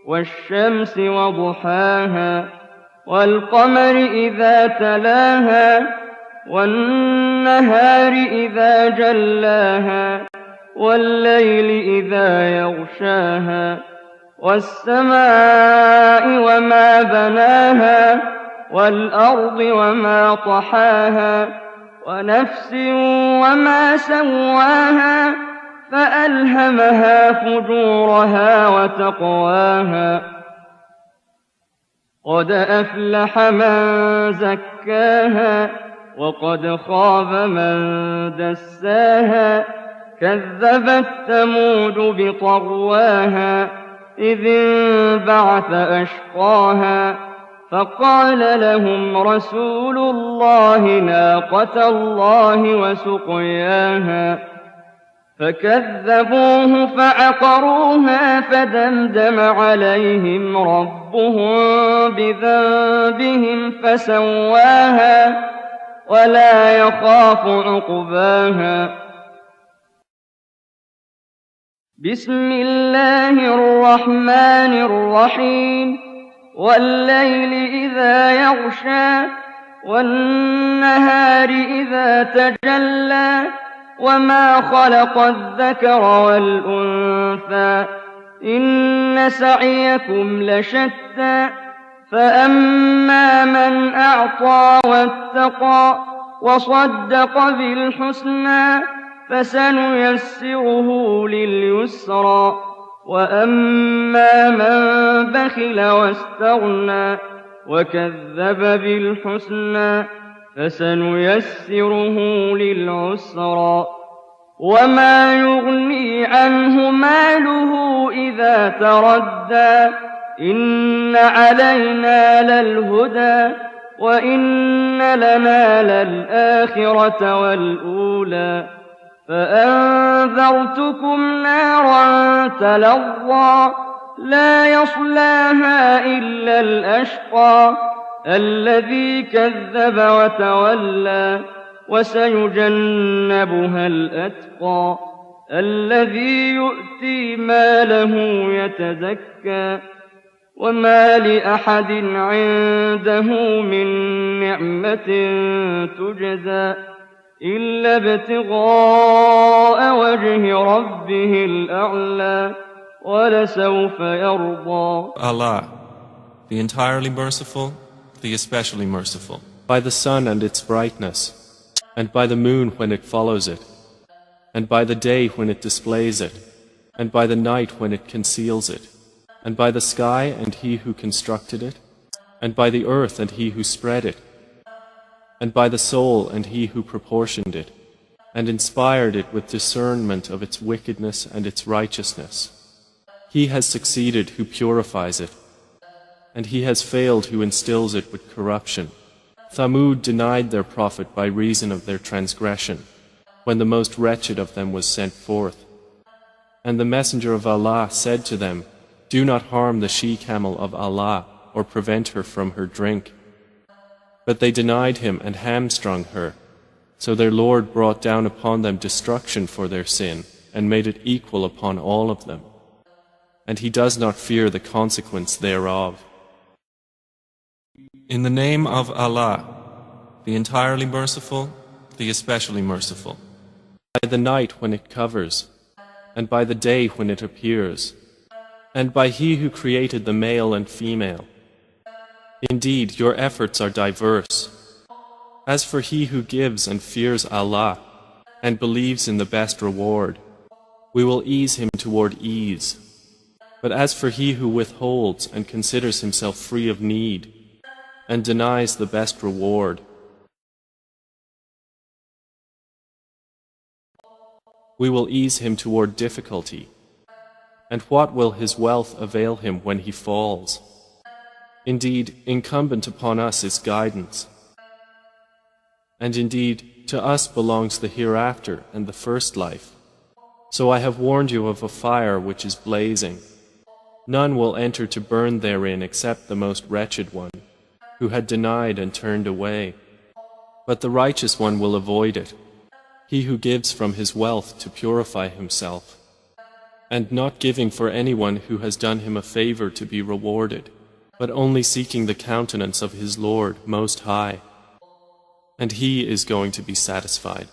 والشمس وضحاها والقمر إذا تلاها والنهار إذا جلاها والليل إذا يغشاها والسماء وما بناها والأرض وما طحاها ونفس وما سواها فألهمها فجورها وتقواها قد أفلح من زكاها وقد خاب من دساها كذبت ثمود بطغواها إذ انبعث أشقاها فقال لهم رسول الله ناقة الله وسقياها فكذبوه فعقروها فدمدم عليهم ربهم بذنبهم فسواها ولا يخاف عقباها بسم الله الرحمن الرحيم والليل إذا يغشى والنهار إذا تجلى وما خلق الذكر والأنثى إن سعيكم لشتى فأما من أعطى واتقى وصدق بالحسنى فسنيسره لليسرى وأما من بخل واستغنى وكذب بالحسنى فسنيسره للعسرى وما يغني عنه ماله إذا تردى إن علينا للهدى وإن لنا للآخرة والأولى فأنذرتكم نارا تلظى لا يصلاها إلا الأشقى الذي كذب وتولى وسيجنبها الأتقى الذي يؤتي ماله يتزكى وما لأحد عنده من نعمة تجزى إلا ابتغاء وجه ربه الأعلى ولسوف يرضى. Allah, the entirely merciful, the especially merciful. By the sun and its brightness, and by the moon when it follows it, and by the day when it displays it, and by the night when it conceals it, and by the sky and he who constructed it, and by the earth and he who spread it, and by the soul and he who proportioned it, and inspired it with discernment of its wickedness and its righteousness. He has succeeded who purifies it, and he has failed who instills it with corruption. Thamud denied their prophet by reason of their transgression, when the most wretched of them was sent forth. And the Messenger of Allah said to them, "Do not harm the she-camel of Allah, or prevent her from her drink." But they denied him and hamstrung her, so their Lord brought down upon them destruction for their sin, and made it equal upon all of them. And he does not fear the consequence thereof. In the name of Allah, the entirely merciful, the especially merciful. By the night when it covers, and by the day when it appears, and by he who created the male and female. Indeed, your efforts are diverse. As for he who gives and fears Allah, and believes in the best reward, we will ease him toward ease. But as for he who withholds and considers himself free of need, and denies the best reward, we will ease him toward difficulty. And what will his wealth avail him when he falls? Indeed, incumbent upon us is guidance. And indeed, to us belongs the hereafter and the first life. So I have warned you of a fire which is blazing. None will enter to burn therein except the most wretched one, who had denied and turned away. But the righteous one will avoid it, he who gives from his wealth to purify himself. and not giving for anyone who has done him a favor to be rewarded, but only seeking the countenance of his Lord Most High. And he is going to be satisfied.